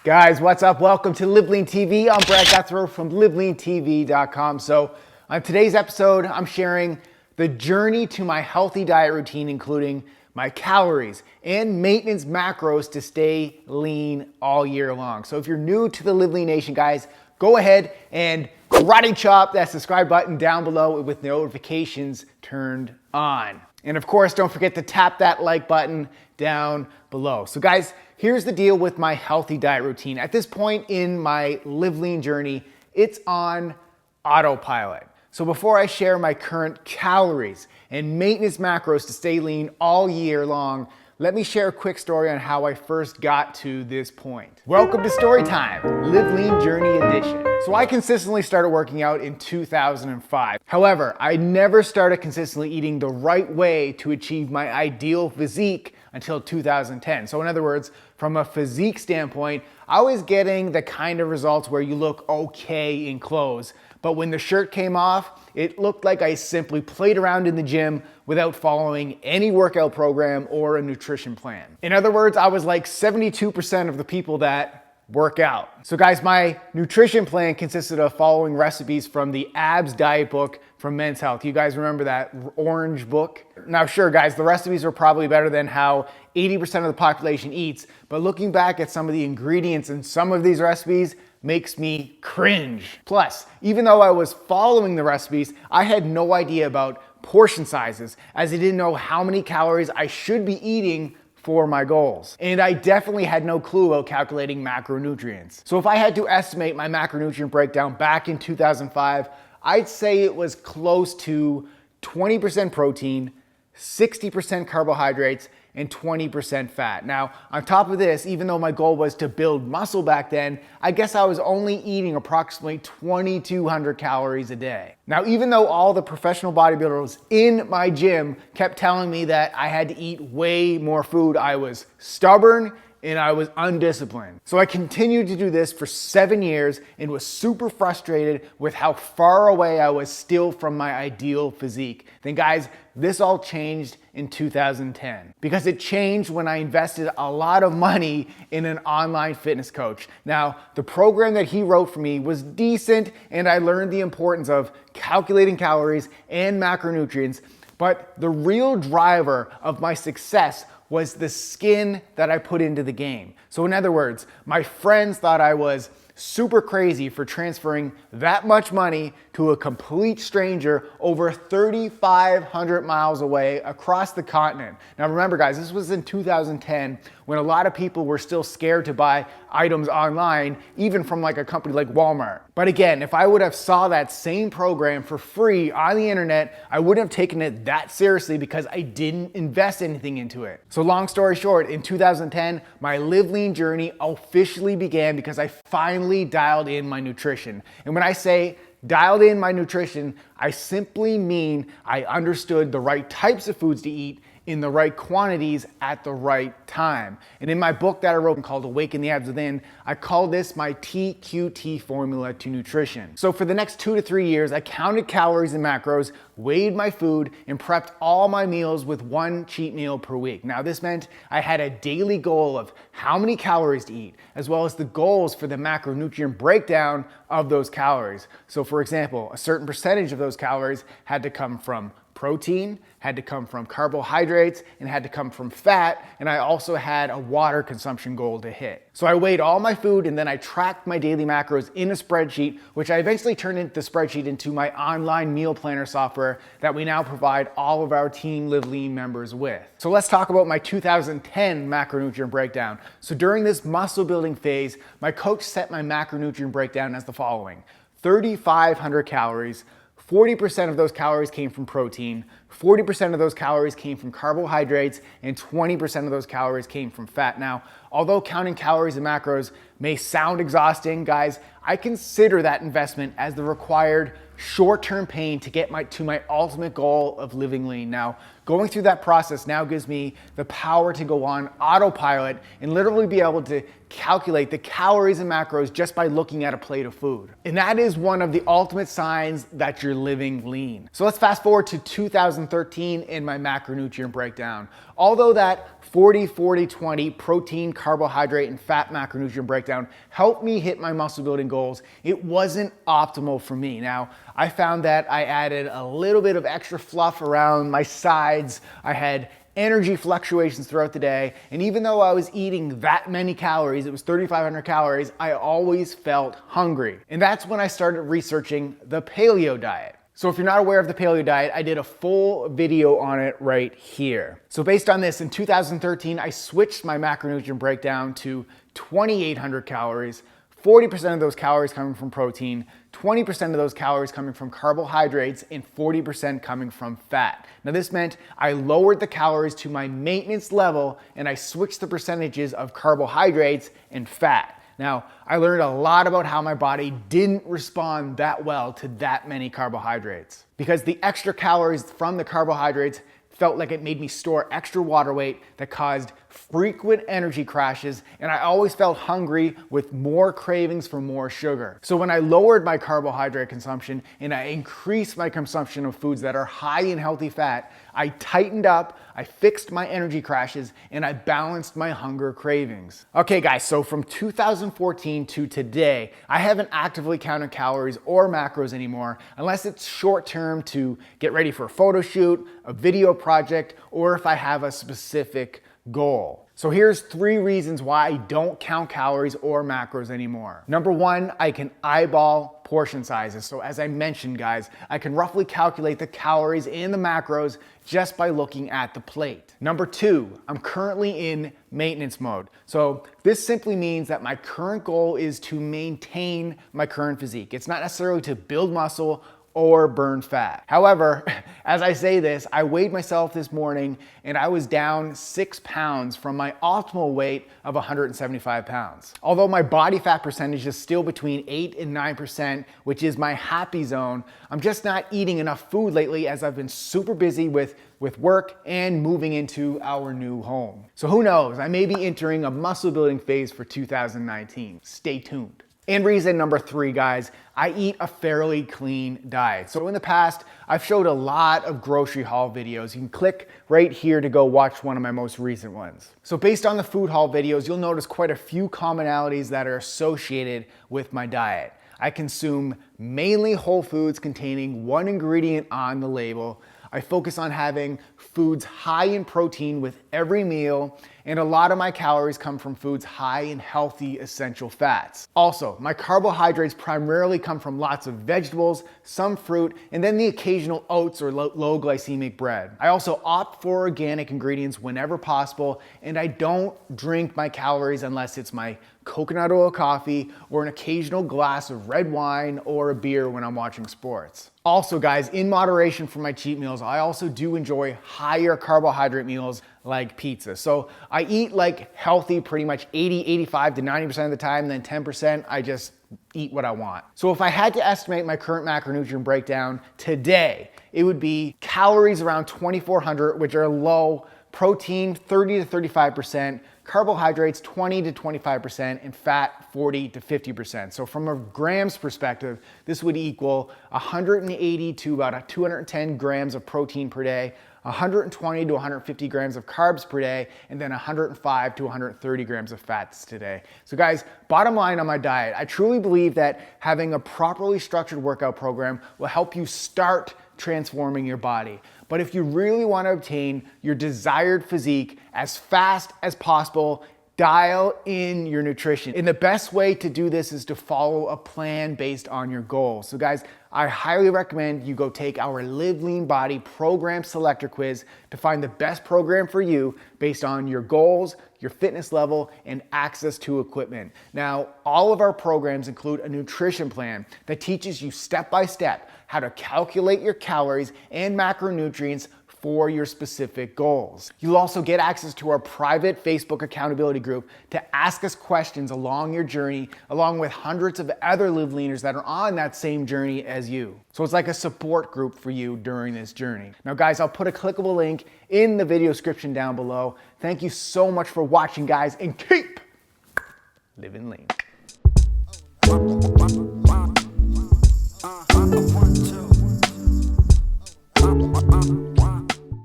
Guys, what's up? Welcome to LiveLeanTV. I'm Brad Guthrow from LiveLeanTV.com. So on today's episode, I'm sharing the journey to my healthy diet routine, including my calories and maintenance macros to stay lean all year long. So if you're new to the LiveLean Nation, guys, go ahead and karate chop that subscribe button down below with notifications turned on. And of course, don't forget to tap that like button down below. So guys, here's the deal with my healthy diet routine. At this point in my Live Lean journey, it's on autopilot. So before I share my current calories and maintenance macros to stay lean all year long, let me share a quick story on how I first got to this point. Welcome to Story Time, Live Lean Journey Edition. So I consistently started working out in 2005. However, I never started consistently eating the right way to achieve my ideal physique until 2010. So in other words, from a physique standpoint, I was getting the kind of results where you look okay in clothes. But when the shirt came off, it looked like I simply played around in the gym without following any workout program or a nutrition plan. In other words, I was like 72% of the people that work out. So guys, my nutrition plan consisted of following recipes from the Abs diet book from Men's Health. You guys remember that orange book? Now sure guys, the recipes are probably better than how 80% of the population eats, but looking back at some of the ingredients in some of these recipes makes me cringe. Plus, even though I was following the recipes, I had no idea about portion sizes, as I didn't know how many calories I should be eating for my goals. And I definitely had no clue about calculating macronutrients. So if I had to estimate my macronutrient breakdown back in 2005, I'd say it was close to 20% protein, 60% carbohydrates, and 20% fat. Now, on top of this, even though my goal was to build muscle back then, I guess I was only eating approximately 2,200 calories a day. Now, even though all the professional bodybuilders in my gym kept telling me that I had to eat way more food, I was stubborn and I was undisciplined. So I continued to do this for 7 years and was super frustrated with how far away I was still from my ideal physique. Then guys, this all changed in 2010 because it changed when I invested a lot of money in an online fitness coach. Now, the program that he wrote for me was decent and I learned the importance of calculating calories and macronutrients, but the real driver of my success was the skin that I put into the game. So in other words, my friends thought I was super crazy for transferring that much money to a complete stranger over 3,500 miles away across the continent. Now remember guys, this was in 2010 when a lot of people were still scared to buy items online, even from like a company like Walmart. But again, if I would have saw that same program for free on the internet, I wouldn't have taken it that seriously because I didn't invest anything into it. So long story short, in 2010, my Live Lean journey officially began because I finally dialed in my nutrition. And when I say dialed in my nutrition, I simply mean I understood the right types of foods to eat in the right quantities at the right time. And in my book that I wrote called Awaken the Abs Within, I call this my TQT formula to nutrition. So for the next 2 to 3 years, I counted calories and macros, weighed my food, and prepped all my meals with one cheat meal per week. Now this meant I had a daily goal of how many calories to eat, as well as the goals for the macronutrient breakdown of those calories. So for example, a certain percentage of those calories had to come from protein, had to come from carbohydrates, and had to come from fat, and I also had a water consumption goal to hit. So I weighed all my food and then I tracked my daily macros in a spreadsheet, which I eventually turned the spreadsheet into my online meal planner software that we now provide all of our Team Live Lean members with. So let's talk about my 2010 macronutrient breakdown. So during this muscle building phase, my coach set my macronutrient breakdown as the following: 3,500 calories, 40% of those calories came from protein, 40% of those calories came from carbohydrates, and 20% of those calories came from fat. Now, although counting calories and macros may sound exhausting, guys, I consider that investment as the required short-term pain to get to my ultimate goal of living lean. Now, going through that process now gives me the power to go on autopilot and literally be able to calculate the calories and macros just by looking at a plate of food. And that is one of the ultimate signs that you're living lean. So let's fast forward to 2010. 2013 in my macronutrient breakdown. Although that 40-40-20 protein, carbohydrate, and fat macronutrient breakdown helped me hit my muscle building goals, it wasn't optimal for me. Now, I found that I added a little bit of extra fluff around my sides. I had energy fluctuations throughout the day, and even though I was eating that many calories, it was 3,500 calories, I always felt hungry. And that's when I started researching the paleo diet. So if you're not aware of the paleo diet, I did a full video on it right here. So based on this, in 2013, I switched my macronutrient breakdown to 2,800 calories, 40% of those calories coming from protein, 20% of those calories coming from carbohydrates, and 40% coming from fat. Now this meant I lowered the calories to my maintenance level and I switched the percentages of carbohydrates and fat. Now, I learned a lot about how my body didn't respond that well to that many carbohydrates, because the extra calories from the carbohydrates felt like it made me store extra water weight that caused frequent energy crashes, and I always felt hungry with more cravings for more sugar. So when I lowered my carbohydrate consumption and I increased my consumption of foods that are high in healthy fat, I tightened up, I fixed my energy crashes, and I balanced my hunger cravings. Okay guys, so from 2014 to today, I haven't actively counted calories or macros anymore, unless it's short term to get ready for a photo shoot, a video project, or if I have a specific goal. So here's 3 reasons why I don't count calories or macros anymore. Number 1, I can eyeball portion sizes. So as I mentioned, guys, I can roughly calculate the calories and the macros just by looking at the plate. Number 2, I'm currently in maintenance mode. So this simply means that my current goal is to maintain my current physique. It's not necessarily to build muscle or burn fat. However, as I say this, I weighed myself this morning and I was down 6 pounds from my optimal weight of 175 pounds. Although my body fat percentage is still between 8 and 9%, which is my happy zone, I'm just not eating enough food lately as I've been super busy with work and moving into our new home. So who knows, I may be entering a muscle building phase for 2019. Stay tuned. And reason number 3, guys, I eat a fairly clean diet. So in the past, I've showed a lot of grocery haul videos. You can click right here to go watch one of my most recent ones. So based on the food haul videos, you'll notice quite a few commonalities that are associated with my diet. I consume mainly whole foods containing 1 ingredient on the label. I focus on having foods high in protein with every meal, and a lot of my calories come from foods high in healthy essential fats. Also, my carbohydrates primarily come from lots of vegetables, some fruit, and then the occasional oats or low glycemic bread. I also opt for organic ingredients whenever possible, and I don't drink my calories unless it's my coconut oil coffee or an occasional glass of red wine or a beer when I'm watching sports. Also guys, in moderation for my cheat meals, I also do enjoy higher carbohydrate meals like pizza. So I eat like healthy pretty much 80, 85 to 90% of the time, then 10% I just eat what I want. So if I had to estimate my current macronutrient breakdown today, it would be calories around 2,400, which are low, protein 30 to 35%, carbohydrates 20 to 25%, and fat 40 to 50%. So from a grams perspective, this would equal 180 to about 210 grams of protein per day, 120 to 150 grams of carbs per day, and then 105 to 130 grams of fats today. So guys, bottom line on my diet, I truly believe that having a properly structured workout program will help you start transforming your body. But if you really want to obtain your desired physique as fast as possible, dial in your nutrition. And the best way to do this is to follow a plan based on your goals. So guys, I highly recommend you go take our Live Lean Body Program Selector Quiz to find the best program for you based on your goals, your fitness level, and access to equipment. Now, all of our programs include a nutrition plan that teaches you step by step how to calculate your calories and macronutrients for your specific goals. You'll also get access to our private Facebook accountability group to ask us questions along your journey, along with hundreds of other Live Leaners that are on that same journey as you. So it's like a support group for you during this journey. Now guys, I'll put a clickable link in the video description down below. Thank you so much for watching, guys, and keep living lean.